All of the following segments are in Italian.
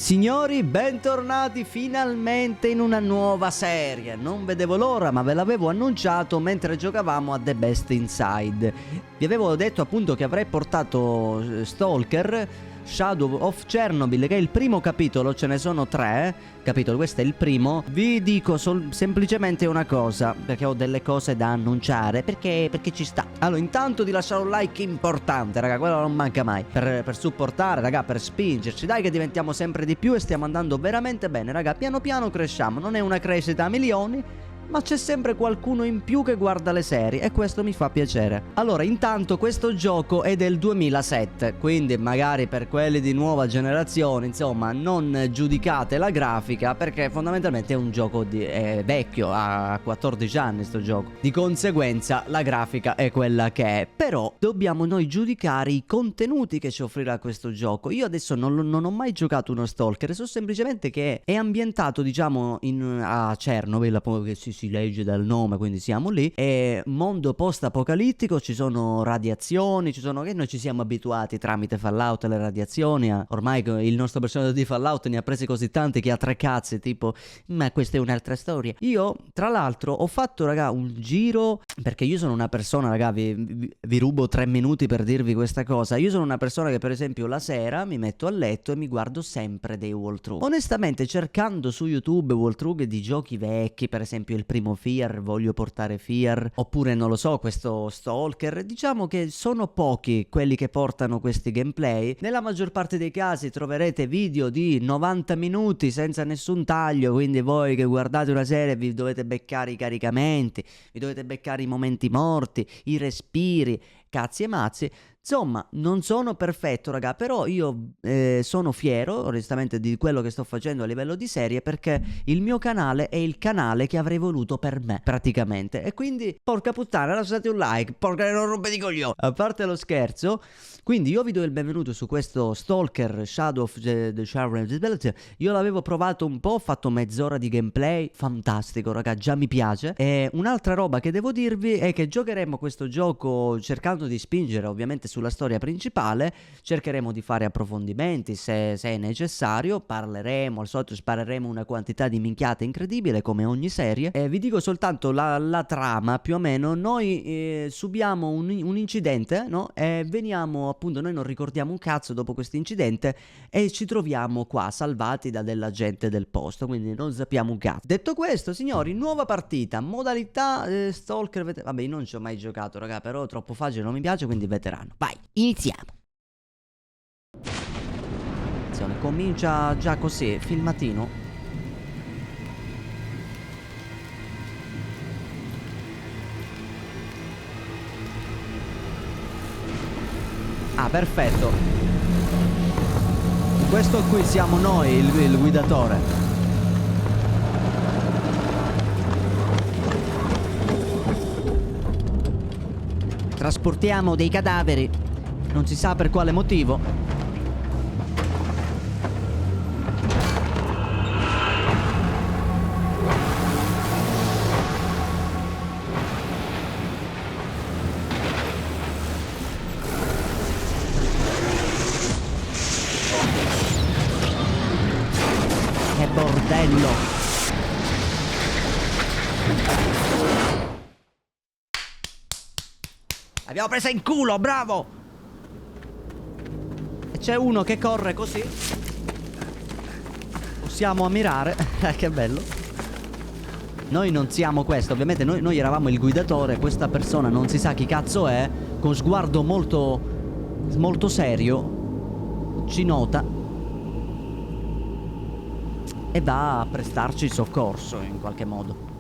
Signori, bentornati finalmente in una nuova serie. Non vedevo l'ora, ma ve l'avevo annunciato mentre giocavamo a The Best Inside. Vi avevo detto appunto che avrei portato Stalker Shadow of Chernobyl, che è il primo capitolo, ce ne sono 3 capitoli, questo è il primo. Vi dico semplicemente una cosa, perché ho delle cose da annunciare, perché ci sta. Allora, intanto di lasciare un like importante, raga, quello non manca mai, per supportare, raga, per spingerci, dai che diventiamo sempre di più e stiamo andando veramente bene, raga, piano piano cresciamo, non è una crescita a milioni, ma c'è sempre qualcuno in più che guarda le serie e questo mi fa piacere. Allora, intanto questo gioco è del 2007, quindi magari per quelli di nuova generazione, insomma, non giudicate la grafica perché fondamentalmente è un gioco è vecchio, ha 14 anni sto gioco. Di conseguenza la grafica è quella che è, però dobbiamo noi giudicare i contenuti che ci offrirà questo gioco. Io adesso non ho mai giocato uno Stalker, so semplicemente che è ambientato, diciamo, a Chernobyl, che si legge dal nome, quindi siamo lì. È mondo post apocalittico, ci sono radiazioni, ci sono, che noi ci siamo abituati tramite Fallout alle radiazioni. Ormai il nostro personaggio di Fallout ne ha presi così tanti che ha 3 cazzi, tipo, ma questa è un'altra storia. Io tra l'altro ho fatto, raga, un giro, perché io sono una persona, raga, vi rubo 3 minuti per dirvi questa cosa. Io sono una persona che per esempio la sera mi metto a letto e mi guardo sempre dei walkthrough. Onestamente, cercando su YouTube walkthrough di giochi vecchi, per esempio il primo Fear, voglio portare Fear, oppure non lo so, questo Stalker, diciamo che sono pochi quelli che portano questi gameplay. Nella maggior parte dei casi troverete video di 90 minuti senza nessun taglio, quindi voi che guardate una serie vi dovete beccare i caricamenti, vi dovete beccare i momenti morti, i respiri, cazzi e mazzi. Insomma, non sono perfetto, raga, però io sono fiero, onestamente, di quello che sto facendo a livello di serie, perché il mio canale è il canale che avrei voluto per me, praticamente. E quindi, porca puttana, lasciate un like, porca non rompete i coglioni. A parte lo scherzo, quindi io vi do il benvenuto su questo Stalker Shadow of the Chernobyl. Io l'avevo provato un po', ho fatto mezz'ora di gameplay, fantastico, raga, già mi piace. E un'altra roba che devo dirvi è che giocheremo questo gioco cercando di spingere, ovviamente, sulla storia principale. Cercheremo di fare approfondimenti se è necessario, parleremo, al solito spareremo una quantità di minchiate incredibile come ogni serie. Vi dico soltanto la trama più o meno. Noi subiamo un incidente, no? E veniamo, appunto, noi non ricordiamo un cazzo dopo questo incidente e ci troviamo qua salvati da della gente del posto, quindi non sappiamo un cazzo. Detto questo, signori, nuova partita, modalità Stalker, vabbè, io non ci ho mai giocato, raga, però troppo facile non mi piace, quindi veterano. Vai, iniziamo. Attenzione, comincia già così, filmatino. Ah, perfetto. Questo qui siamo noi, il guidatore. Trasportiamo dei cadaveri, non si sa per quale motivo. Che bordello. Abbiamo presa in culo, bravo! E c'è uno che corre così. Possiamo ammirare. Che bello. Noi non siamo questo, ovviamente noi eravamo il guidatore. Questa persona non si sa chi cazzo è, con sguardo molto serio ci nota e va a prestarci soccorso in qualche modo.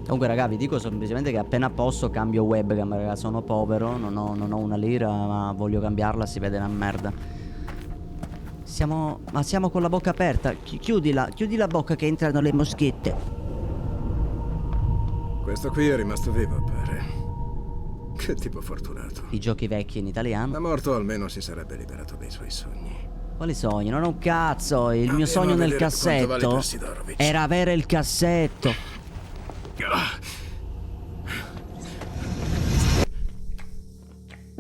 Comunque, raga, vi dico semplicemente che appena posso cambio webcam, raga, sono povero, non ho una lira, ma voglio cambiarla, si vede una merda. Siamo con la bocca aperta. Chiudi la bocca che entrano le moschette. Questo qui è rimasto vivo, pare. Che tipo fortunato. I giochi vecchi in italiano. Da morto almeno si sarebbe liberato dei suoi sogni. Quali sogni? Non ho un cazzo. Il mio sogno nel cassetto era avere il cassetto.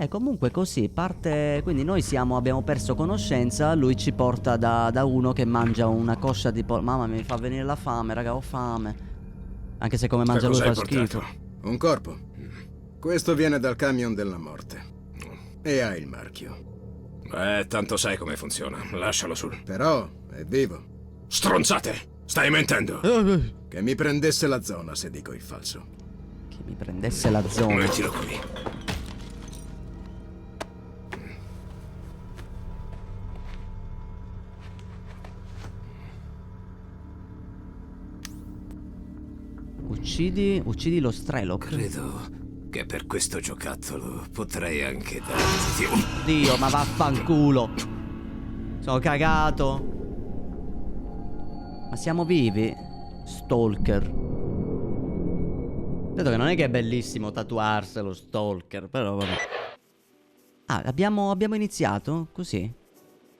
Comunque così parte. Quindi noi abbiamo perso conoscenza. Lui ci porta da uno che mangia una coscia di pollo. Mamma mi fa venire la fame, raga, ho fame. Anche se come mangia lui Cosa fa hai schifo. portato? Un corpo? Questo viene dal camion della morte. E ha il marchio. Tanto sai come funziona. Lascialo sul. Però è vivo. Stronzate! Stai mentendo! Che mi prendesse la zona se dico il falso. Che mi prendesse la zona. Mettilo qui. Uccidi lo Strelok. Credo che per questo giocattolo potrei anche darti un... Dio, ma vaffanculo. Sono cagato. Ma siamo vivi? Stalker. Vedo che non è che è bellissimo tatuarselo Stalker, però vabbè. Ah, abbiamo iniziato? Così?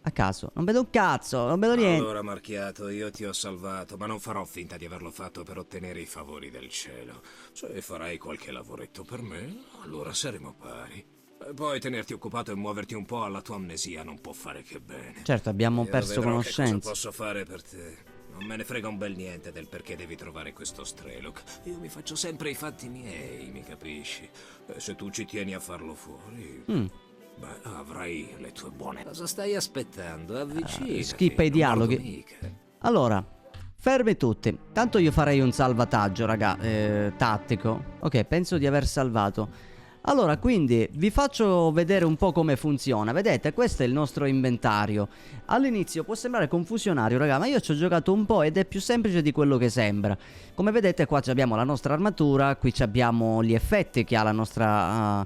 A caso. Non vedo un cazzo, non vedo niente. Allora, Marchiato, io ti ho salvato, ma non farò finta di averlo fatto per ottenere i favori del cielo. Se farai qualche lavoretto per me, allora saremo pari. E poi tenerti occupato e muoverti un po' alla tua amnesia non può fare che bene. Certo, abbiamo Io perso vedrò conoscenza. Che cosa posso fare per te? Non me ne frega un bel niente del perché devi trovare questo Strelok. Io mi faccio sempre i fatti miei, mi capisci? E se tu ci tieni a farlo fuori... Beh, avrai le tue buone... Cosa stai aspettando? Avvicinati. Skippa i dialoghi. Allora, fermi tutti. Tanto io farei un salvataggio, raga, tattico. Ok, penso di aver salvato. Allora, quindi vi faccio vedere un po' come funziona. Vedete, questo è il nostro inventario. All'inizio può sembrare confusionario, raga, ma io ci ho giocato un po' ed è più semplice di quello che sembra. Come vedete, qua abbiamo la nostra armatura, qui abbiamo gli effetti che ha la nostra...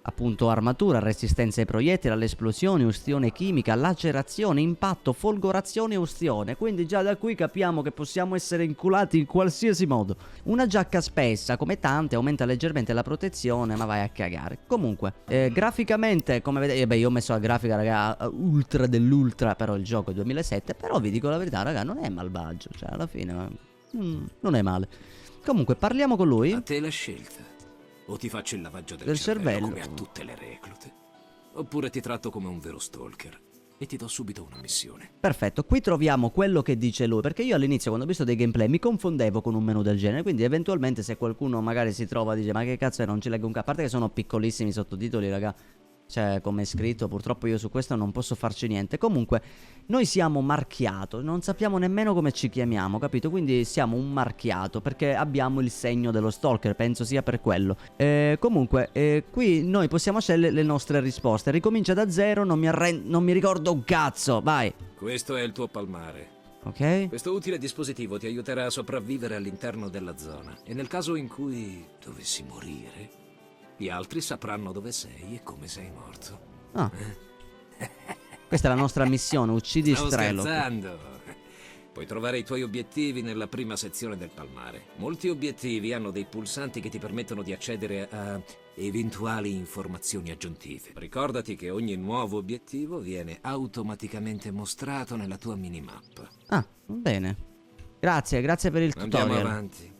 appunto armatura, resistenza ai proiettili, alle esplosioni, ustione chimica, lacerazione, impatto, folgorazione e ustione. Quindi già da qui capiamo che possiamo essere inculati in qualsiasi modo. Una giacca spessa, come tante, aumenta leggermente la protezione, ma vai a cagare. Comunque, graficamente, come vedete, beh, io ho messo la grafica, raga, ultra dell'ultra, però il gioco è 2007, però vi dico la verità, raga, non è malvagio, cioè alla fine non è male. Comunque, parliamo con lui. A te la scelta. O ti faccio il lavaggio del cervello come a tutte le reclute, oppure ti tratto come un vero stalker e ti do subito una missione. Perfetto, qui troviamo quello che dice lui, perché io all'inizio quando ho visto dei gameplay mi confondevo con un menu del genere, quindi eventualmente se qualcuno magari si trova e dice ma che cazzo è, non ci leggo un cazzo, a parte che sono piccolissimi i sottotitoli, raga. Cioè, come è scritto, purtroppo io su questo non posso farci niente. Comunque, noi siamo marchiato, non sappiamo nemmeno come ci chiamiamo, capito? Quindi siamo un marchiato, perché abbiamo il segno dello stalker, penso sia per quello. Comunque, qui noi possiamo scegliere le nostre risposte. Ricomincia da zero, non mi ricordo un cazzo, vai. Questo è il tuo palmare. Ok? Questo utile dispositivo ti aiuterà a sopravvivere all'interno della zona. E nel caso in cui dovessi morire, gli altri sapranno dove sei e come sei morto. Ah. Questa è la nostra missione, uccidi Stavo Strelok. scherzando. Puoi trovare i tuoi obiettivi nella prima sezione del palmare. Molti obiettivi hanno dei pulsanti che ti permettono di accedere a eventuali informazioni aggiuntive. Ricordati che ogni nuovo obiettivo viene automaticamente mostrato nella tua minimappa. Ah, bene. Grazie per il tutorial. Andiamo avanti.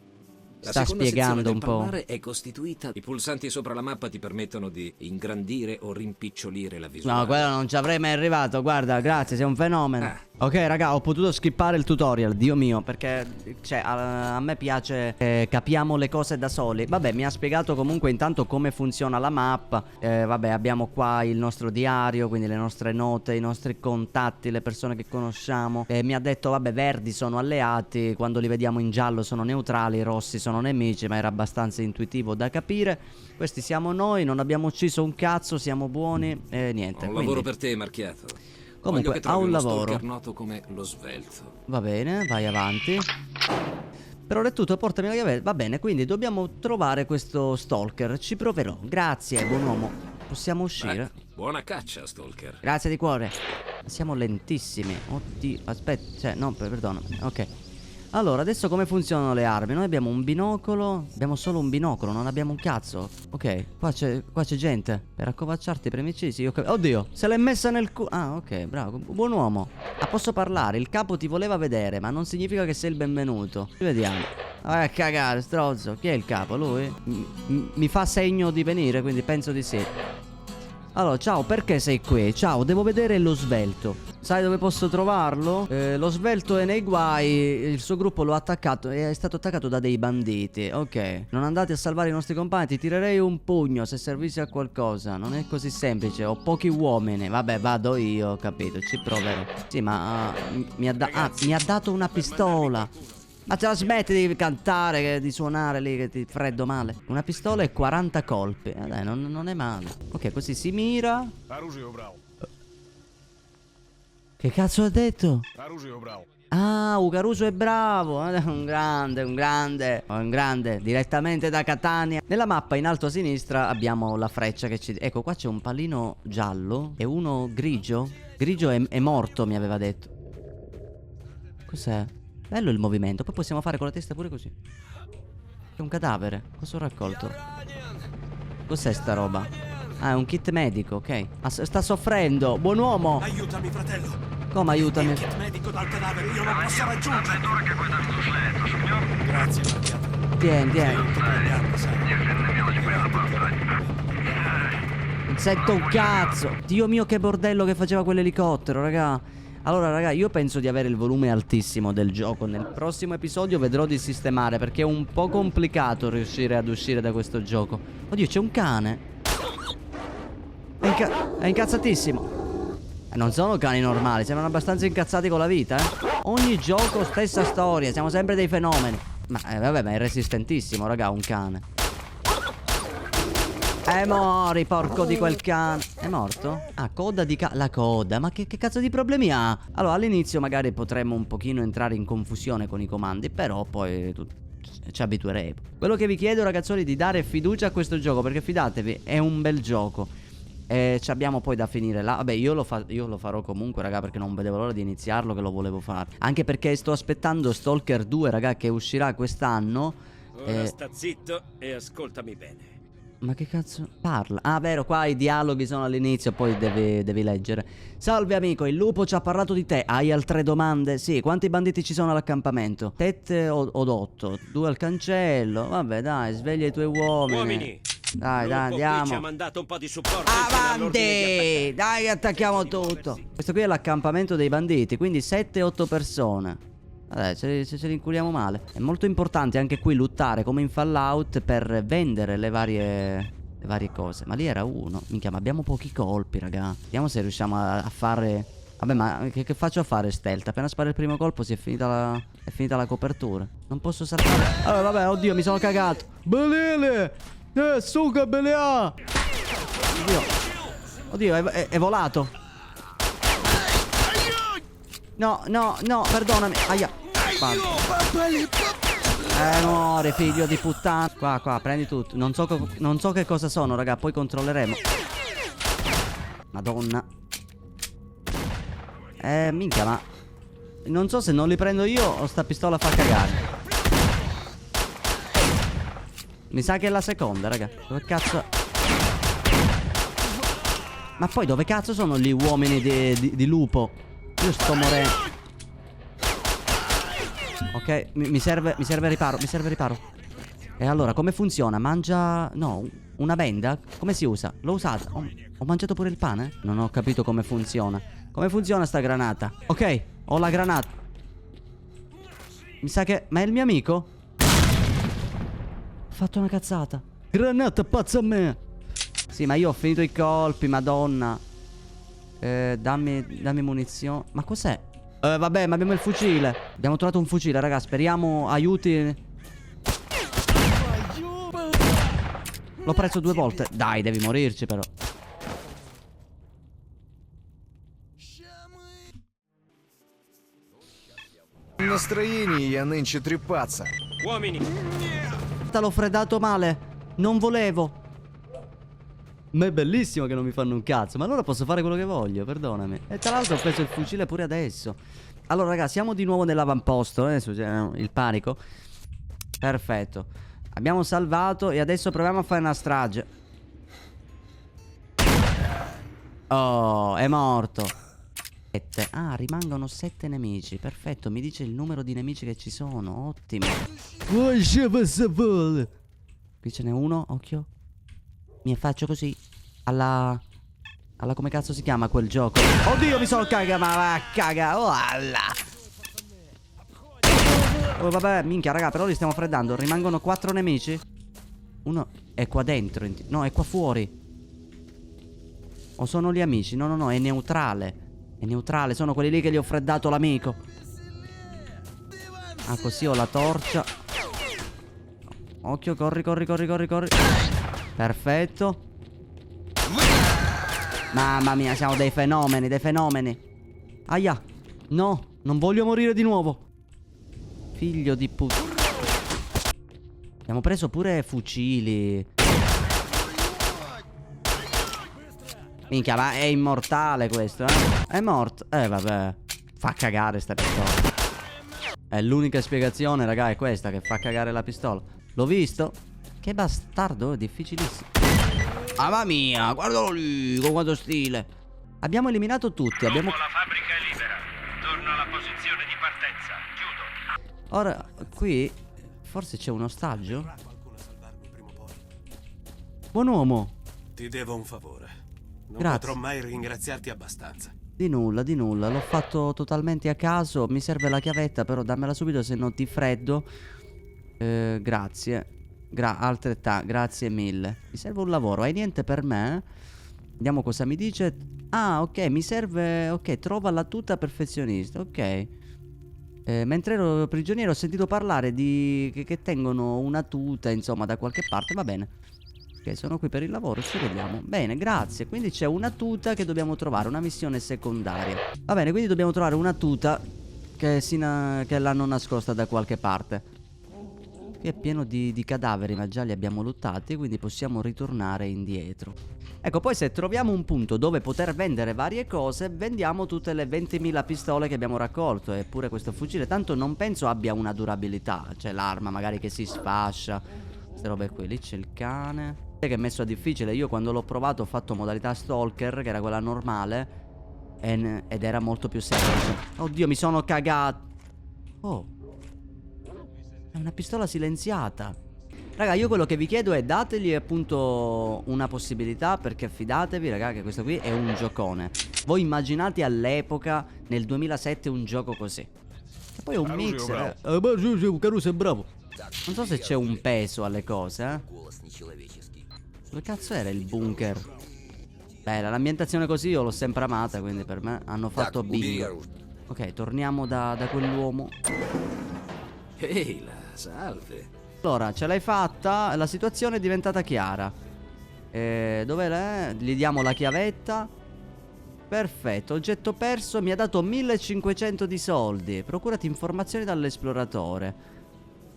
La Sta seconda spiegando sezione un del po'. palmare è costituita. I pulsanti sopra la mappa ti permettono di ingrandire o rimpicciolire la visuale. No, quello non ci avrei mai arrivato, guarda, grazie, sei un fenomeno. Ok, raga, ho potuto skippare il tutorial, Dio mio, perché, cioè, a me piace, capiamo le cose da soli. Vabbè, mi ha spiegato comunque intanto come funziona la mappa. Vabbè, abbiamo qua il nostro diario, quindi le nostre note, i nostri contatti, le persone che conosciamo. Mi ha detto, vabbè, verdi sono alleati, quando li vediamo in giallo sono neutrali, rossi sono nemici, ma era abbastanza intuitivo da capire. Questi siamo noi, non abbiamo ucciso un cazzo, siamo buoni e niente. Ho un lavoro per te, Marchiato. Comunque, ha un lavoro. Noto come lo svelto. Va bene, vai avanti. Per ora è tutto, portami la chiave. Va bene, quindi dobbiamo trovare questo stalker. Ci proverò. Grazie, buon uomo. Possiamo uscire? Buona caccia, stalker. Grazie di cuore. Siamo lentissimi. Oddio, aspetta, cioè, no, perdono. Ok. Allora, adesso come funzionano le armi? Noi abbiamo un binocolo. Abbiamo solo un binocolo, non abbiamo un cazzo. Ok, qua c'è gente. Per accovacciarti premicisi. Oddio, se l'è messa nel culo. Ah, ok, bravo. Buon uomo. Ah, posso parlare? Il capo ti voleva vedere, ma non significa che sei il benvenuto. Vediamo. Vai a cagare, strozzo. Chi è il capo? Lui? Mi fa segno di venire, quindi penso di sì. Allora, ciao, perché sei qui? Ciao, devo vedere lo svelto. Sai dove posso trovarlo? Lo svelto è nei guai. Il suo gruppo lo ha attaccato. È stato attaccato da dei banditi. Ok. Non andate a salvare i nostri compagni. Ti tirerei un pugno se servissi a qualcosa. Non è così semplice. Ho pochi uomini. Vabbè, vado io, ho capito. Ci proverò. Sì, ma mi ha dato una pistola. Ma te la smetti di cantare, di suonare lì che ti freddo male. Una pistola e 40 colpi. Dai, non è male. Ok, così si mira. Che cazzo ha detto? Ah, Caruso è bravo. Un grande. Direttamente da Catania. Nella mappa in alto a sinistra abbiamo la freccia che ci... Ecco, qua c'è un pallino giallo e uno grigio. Grigio è morto, mi aveva detto. Cos'è? Bello il movimento. Poi possiamo fare con la testa pure così. È un cadavere. Cosa ho raccolto? Cos'è sta roba? Ah, è un kit medico, ok. Ma sta soffrendo. Buon uomo. Aiutami, fratello. Come aiutami? Il kit medico dal cadavere, io non posso raggiungerlo. Grazie, Marchiato. Tieni. Non sento un cazzo. Dio mio, che bordello che faceva quell'elicottero, raga. Allora, raga, io penso di avere il volume altissimo del gioco. Nel prossimo episodio vedrò di sistemare, perché è un po' complicato riuscire ad uscire da questo gioco. Oddio, c'è un cane. È incazzatissimo. Non sono cani normali, sembrano abbastanza incazzati con la vita, Ogni gioco stessa storia, siamo sempre dei fenomeni. Ma vabbè, ma è resistentissimo, raga, un cane. Mori, porco di quel cane. È morto? Ah, coda di la coda. Ma che cazzo di problemi ha? Allora, all'inizio magari potremmo un pochino entrare in confusione con i comandi, però poi ci abitueremo. Quello che vi chiedo, ragazzoli, è di dare fiducia a questo gioco, perché fidatevi, è un bel gioco. Ci abbiamo poi da finire là. Vabbè, io lo farò comunque, raga, perché non vedevo l'ora di iniziarlo, che lo volevo fare. Anche perché sto aspettando Stalker 2, raga, che uscirà quest'anno. Ora sta zitto e ascoltami bene. Ma che cazzo parla? Ah, vero, qua i dialoghi sono all'inizio, poi devi leggere. Salve amico, il lupo ci ha parlato di te. Hai altre domande? Sì, quanti banditi ci sono all'accampamento? 7 o 8? 2 al cancello. Vabbè, dai, sveglia i tuoi uomini. Dai, andiamo. Ci ha mandato un po' di supporto. Avanti! Dai, attacchiamo tutto. Questo qui è l'accampamento dei banditi, quindi 7-8 persone. Vabbè, ce li inculiamo male. È molto importante anche qui lottare come in Fallout per vendere le varie cose. Ma lì era uno. Minchia, ma abbiamo pochi colpi, raga. Vediamo se riusciamo a fare... Vabbè, ma che faccio a fare stealth? Appena spara il primo colpo è finita la copertura. Non posso saltare. Allora, vabbè, oddio, mi sono cagato. Belele! Suga belea! Oddio, è volato. No, perdonami. Aia. Muore, figlio di puttana. Qua, prendi tutto. Non so che cosa sono, raga. Poi controlleremo. Madonna. Minchia, ma non so se non li prendo io o sta pistola fa cagare. Mi sa che è la seconda, raga. Dove cazzo... Ma poi dove cazzo sono gli uomini di lupo? Io sto morendo. Ok, mi serve riparo. E allora, come funziona? Mangia... No, una benda? Come si usa? L'ho usata. Ho mangiato pure il pane? Non ho capito come funziona. Come funziona sta granata? Ok, ho la granata. Mi sa che... Ma è il mio amico? Ho fatto una cazzata. Granata, pazza a me. Sì, ma io ho finito i colpi, madonna. Dammi munizioni. Ma cos'è? Vabbè, ma abbiamo il fucile. Abbiamo trovato un fucile, raga. Speriamo aiuti. L'ho preso 2 volte. Dai, devi morirci però. Настроение я нынче трепаться. Uomini, L'ho freddato male. Non volevo. Ma è bellissimo che non mi fanno un cazzo. Ma allora posso fare quello che voglio, perdonami. E tra l'altro ho preso il fucile pure adesso. Allora, raga, siamo di nuovo nell'avamposto. Adesso c'è il panico. Perfetto. Abbiamo salvato e adesso proviamo a fare una strage. Oh, è morto. Ah, rimangono 7 nemici. Perfetto, mi dice il numero di nemici che ci sono. Ottimo. Qui ce n'è uno, occhio. Mi faccio così. Alla Alla come cazzo si chiama quel gioco? Oddio, mi sono cagato, ma va a caga. Oh, alla. Oh, vabbè, minchia, raga, però li stiamo freddando. Rimangono 4 nemici. Uno è qua dentro. No, è qua fuori. O sono gli amici? No, no, no, è neutrale. È neutrale, sono quelli lì che gli ho freddato l'amico. Ah, così ho la torcia. Occhio, corri, corri, corri, corri, corri. Perfetto. Mamma mia, siamo dei fenomeni, dei fenomeni. Aia. No, non voglio morire di nuovo. Figlio di puttana. Abbiamo preso pure fucili. Minchia, ma è immortale questo, eh? È morto. Vabbè. Fa cagare sta pistola. È l'unica spiegazione, raga, è questa che fa cagare la pistola. L'ho visto. Che bastardo, è difficilissimo. Mamma mia, guardalo lì, con quanto stile. Abbiamo eliminato tutti, abbiamo... La fabbrica è libera. Torno alla posizione di partenza. Chiudo. Ora, qui forse c'è un ostaggio. Buon uomo. Ti devo un favore. Non Grazie. potrò mai ringraziarti abbastanza. Di nulla, di nulla. L'ho fatto totalmente a caso. Mi serve la chiavetta, però dammela subito, se no ti freddo. Grazie. Altrettanto, grazie mille. Mi serve un lavoro. Hai niente per me? Vediamo cosa mi dice. Ah, ok, mi serve... Ok, trova la tuta perfezionista. Ok. Mentre ero prigioniero ho sentito parlare di... Che tengono una tuta, insomma, da qualche parte. Va bene. Ok, sono qui per il lavoro, ci vediamo. Bene, grazie. Quindi c'è una tuta che dobbiamo trovare, una missione secondaria. Va bene, quindi dobbiamo trovare una tuta che l'hanno nascosta da qualche parte. Qui è pieno di cadaveri, ma già li abbiamo lottati, quindi possiamo ritornare indietro. Ecco, poi se troviamo un punto dove poter vendere varie cose, vendiamo tutte le 20.000 pistole che abbiamo raccolto. Eppure questo fucile tanto non penso abbia una durabilità. C'è l'arma magari che si sfascia. Queste robe qui, lì c'è il cane. Che è messo a difficile. Io quando l'ho provato ho fatto modalità stalker, che era quella normale, ed era molto più semplice. Oddio, mi sono cagato. Oh, è una pistola silenziata. Raga, io quello che vi chiedo è dategli appunto una possibilità, perché fidatevi, raga, che questo qui è un giocone. Voi immaginate all'epoca, nel 2007, un gioco così. E poi è un mix. Caruso è bravo. Non so se c'è un peso alle cose, Dove cazzo era il bunker? Bella, l'ambientazione così io l'ho sempre amata, quindi per me hanno fatto bingo. Ok, torniamo da quell'uomo. Ehi, salve. Allora, ce l'hai fatta, la situazione è diventata chiara. Dove l'è? Gli diamo la chiavetta. Perfetto, oggetto perso, mi ha dato 1500 di soldi. Procurati informazioni dall'esploratore.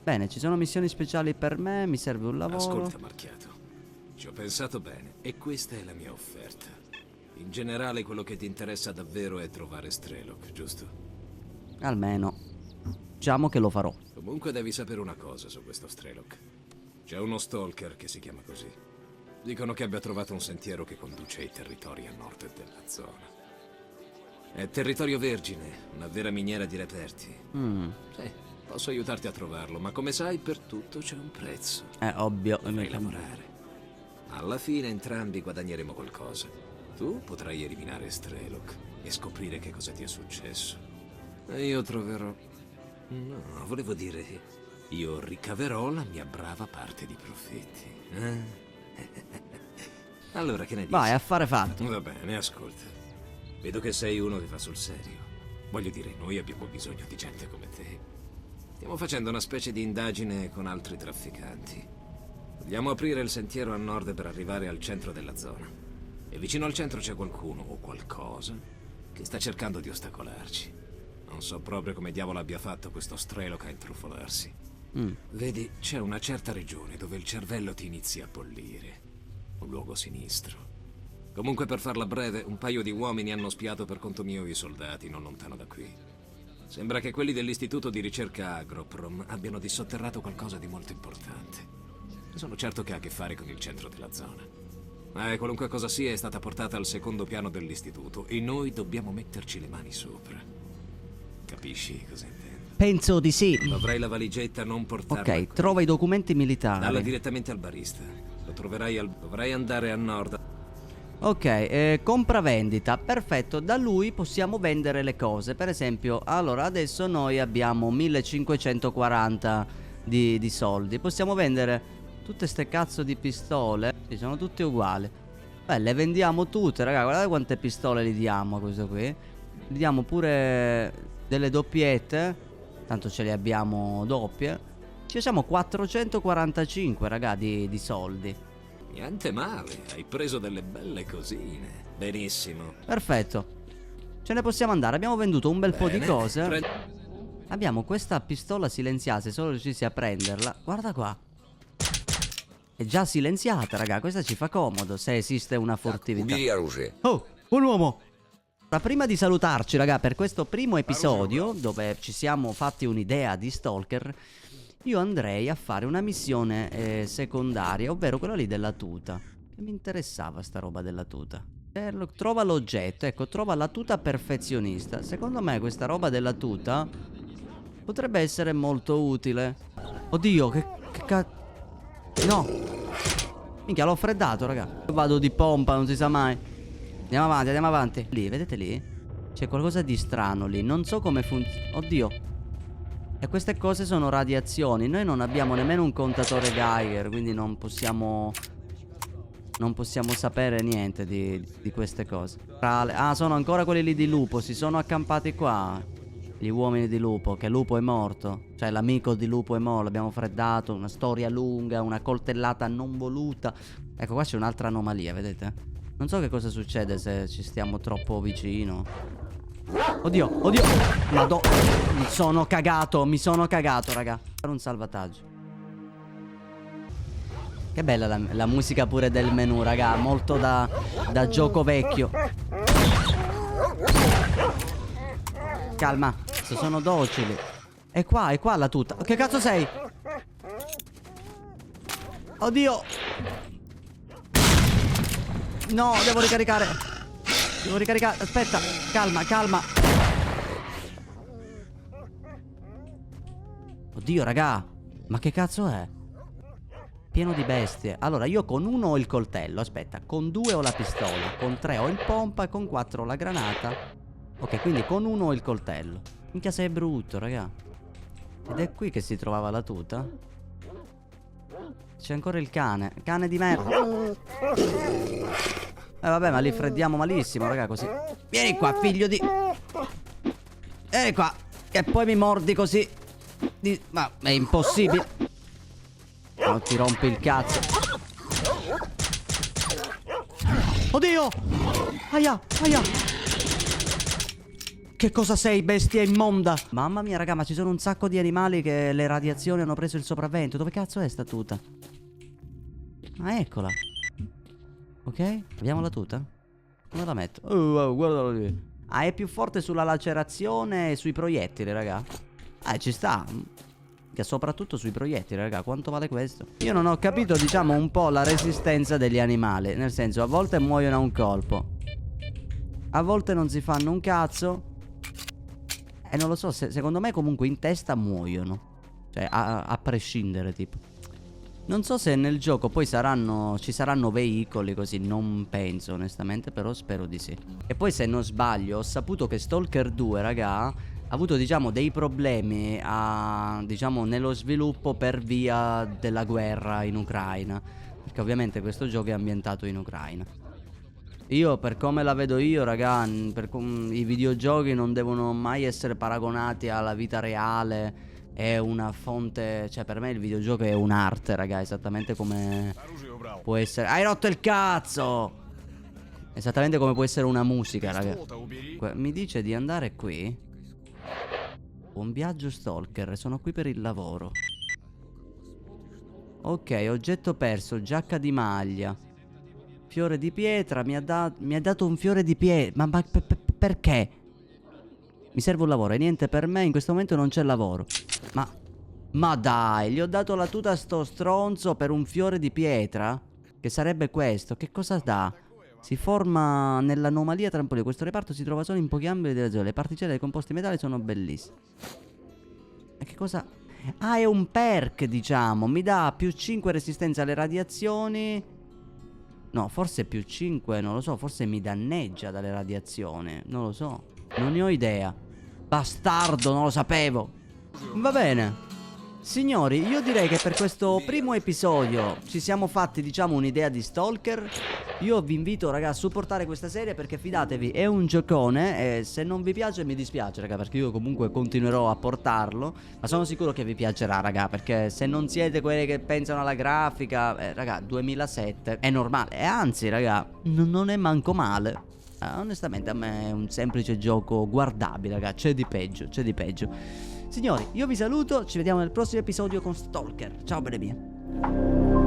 Bene, ci sono missioni speciali per me, mi serve un lavoro. Ascolta, Marchiato. Ci ho pensato bene e questa è la mia offerta. In generale quello che ti interessa davvero è trovare Strelok, giusto? Almeno. Diciamo che lo farò. Comunque devi sapere una cosa su questo Strelok. C'è uno stalker che si chiama così. Dicono che abbia trovato un sentiero che conduce ai territori a nord della zona. È territorio vergine, una vera miniera di reperti. Sì, posso aiutarti a trovarlo, ma come sai per tutto c'è un prezzo. Ovvio. Dovrai lavorare. Alla fine entrambi guadagneremo qualcosa. Tu potrai eliminare Strelok e scoprire che cosa ti è successo. E io troverò... No, volevo dire, io ricaverò la mia brava parte di profitti. Allora, che ne dici? Vai, affare fatto. Va bene, ascolta. Vedo che sei uno che fa sul serio. Voglio dire, noi abbiamo bisogno di gente come te. Stiamo facendo una specie di indagine con altri trafficanti. Vogliamo aprire il sentiero a nord per arrivare al centro della zona. E vicino al centro c'è qualcuno o qualcosa che sta cercando di ostacolarci. Non so proprio come diavolo abbia fatto questo Strelok a intrufolarsi. Vedi, c'è una certa regione dove il cervello ti inizia a bollire. Un luogo sinistro. Comunque, per farla breve, un paio di uomini hanno spiato per conto mio i soldati non lontano da qui. Sembra che quelli dell'istituto di ricerca Agroprom abbiano dissotterrato qualcosa di molto importante. Sono certo che ha a che fare con il centro della zona. Ma qualunque cosa sia è stata portata al secondo piano dell'istituto e noi dobbiamo metterci le mani sopra. Capisci cosa intendo? Penso di sì. Avrai la valigetta, non portarla Ok, qui. trova i documenti militari. Dalla direttamente al barista. Lo troverai Dovrai andare a nord. Ok, compravendita, perfetto, da lui possiamo vendere le cose. Per esempio, allora adesso noi abbiamo 1540 di soldi. Possiamo vendere tutte ste cazzo di pistole. Sì, sono tutte uguali. Beh, le vendiamo tutte, raga, guardate quante pistole gli diamo a questo qui. Gli diamo pure delle doppiette, tanto ce le abbiamo doppie. Ci facciamo 445, raga, di soldi. Niente male, hai preso delle belle cosine. Benissimo. Perfetto. Ce ne possiamo andare, abbiamo venduto un bel po' di Bene, cose. Abbiamo questa pistola silenziata, se solo riuscissi a prenderla. Guarda qua. È già silenziata, raga, questa ci fa comodo se esiste una furtività. Oh, buon uomo. Ma prima di salutarci, raga, per questo primo episodio, dove ci siamo fatti un'idea di Stalker, io andrei a fare una missione secondaria, ovvero quella lì della tuta. Che mi interessava sta roba della tuta. Trova l'oggetto, ecco, trova la tuta perfezionista. Secondo me questa roba della tuta potrebbe essere molto utile. Oddio, che no. Minchia, l'ho freddato, raga. Vado di pompa, non si sa mai. Andiamo avanti, andiamo avanti. Lì, vedete lì? C'è qualcosa di strano lì. Non so come funziona. Oddio. E queste cose sono radiazioni. Noi non abbiamo nemmeno un contatore Geiger, quindi non possiamo sapere niente di queste cose. Ah, sono ancora quelli lì di Lupo. Si sono accampati qua. Gli uomini di Lupo. Che Lupo è morto. Cioè l'amico di Lupo è morto. L'abbiamo freddato. Una storia lunga. Una coltellata non voluta. Ecco, qua c'è un'altra anomalia, vedete? Non so che cosa succede se ci stiamo troppo vicino. Oddio, oddio. Mi sono cagato, raga. Fare un salvataggio. Che bella la musica pure del menu, raga. Molto da gioco vecchio. Calma, sono docili. È qua la tuta. Che cazzo sei? Oddio. No, devo ricaricare. Aspetta, calma. Oddio, raga. Ma che cazzo è? Pieno di bestie. Allora, io con uno ho il coltello. Aspetta, con due ho la pistola. Con tre ho il pompa e con quattro ho la granata. Ok, quindi con uno ho il coltello. Minchia, sei brutto, raga. Ed è qui che si trovava la tuta. C'è ancora il cane. Cane di merda. Vabbè, ma li freddiamo malissimo, raga, così. Vieni qua, figlio di... Vieni qua. E poi mi mordi così. Ma è impossibile. Non ti rompi il cazzo. Oddio. Aia. Che cosa sei, bestia immonda? Mamma mia, raga, ma ci sono un sacco di animali che le radiazioni hanno preso il sopravvento. Dove cazzo è sta tuta? Ah, eccola. Ok, abbiamo la tuta? Come la metto? Guardalo lì. Ah, è più forte sulla lacerazione e sui proiettili, raga. Ci sta. Che soprattutto sui proiettili, raga. Quanto vale questo? Io non ho capito, diciamo, un po' la resistenza degli animali. Nel senso, a volte muoiono a un colpo. A volte non si fanno un cazzo. E non lo so, secondo me comunque in testa muoiono. Cioè, a prescindere, tipo. Non so se nel gioco poi ci saranno veicoli così, non penso onestamente, però spero di sì. E poi se non sbaglio ho saputo che Stalker 2, raga, ha avuto diciamo dei problemi diciamo nello sviluppo per via della guerra in Ucraina. Perché ovviamente questo gioco è ambientato in Ucraina. Io per come la vedo io, raga, i videogiochi non devono mai essere paragonati alla vita reale. È una fonte, cioè per me il videogioco è un'arte, raga, esattamente come può essere... Hai rotto il cazzo! Esattamente come può essere una musica, raga. Mi dice di andare qui. Buon viaggio Stalker, sono qui per il lavoro. Ok, oggetto perso, giacca di maglia. Fiore di pietra, mi ha dato un fiore di pietra. Ma perché? Mi serve un lavoro e niente per me, in questo momento non c'è lavoro. Ma dai, gli ho dato la tuta a sto stronzo per un fiore di pietra? Che sarebbe questo? Che cosa dà? Si forma nell'anomalia trampolino. Questo reparto si trova solo in pochi ambiti della zona. Le particelle dei composti metalli sono bellissime. E che cosa? Ah, è un perk, diciamo. Mi dà più 5 resistenza alle radiazioni. No, forse più 5, non lo so, forse mi danneggia dalle radiazioni, non lo so. Non ne ho idea. Bastardo, non lo sapevo. Va bene. Signori, io direi che per questo primo episodio ci siamo fatti, diciamo, un'idea di Stalker. Io vi invito, raga, a supportare questa serie perché fidatevi, è un giocone e se non vi piace mi dispiace, raga, perché io comunque continuerò a portarlo, ma sono sicuro che vi piacerà, raga, perché se non siete quelli che pensano alla grafica, raga, 2007 è normale, e anzi, raga, non è manco male. Onestamente a me è un semplice gioco guardabile, raga, c'è di peggio, c'è di peggio. Signori, io vi saluto, ci vediamo nel prossimo episodio con Stalker. Ciao bene mie.